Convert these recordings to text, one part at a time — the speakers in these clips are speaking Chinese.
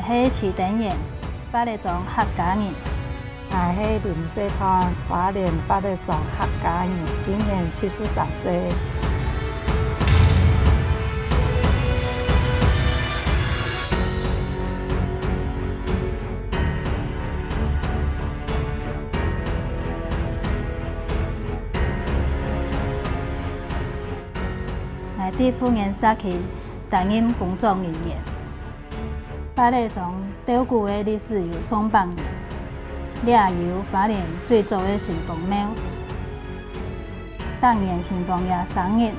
是市田园八里庄客家人。我是林世团花莲八里庄客家人，今年73岁。我伫富源社区担任工作人员。八里庄悠久的历史有200年，掠游花莲最早的神风庙。当年神风爷生日，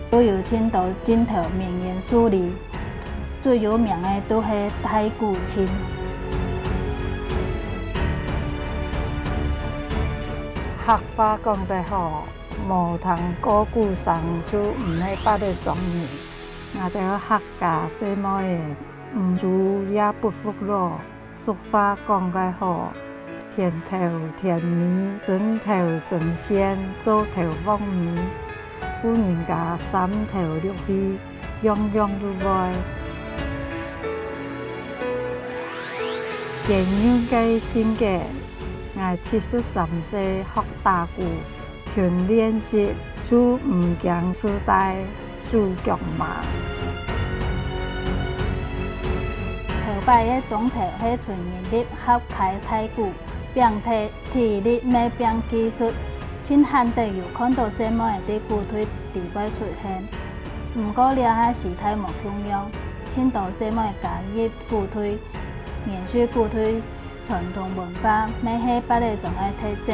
都有请到镜头名言树立，最有名的都是太古清。客话讲得好，无通高古上就唔是八里庄人。我哋客家细妹的，唔煮也不服老。俗话讲得好，甜头甜米，整头整鲜，做头放米，富人家3头6臂，样样都会。建议嘅性格，我73岁学打鼓，勤练习，就唔惊时代输脚马。头摆的总头是纯人力合开太鼓，并体力咩并技术，真罕得有看到什么的鼓推地摆出现。不过了下时态无共样，请到什么加入鼓推，延续鼓推传统文化，咩是八里庄的特色。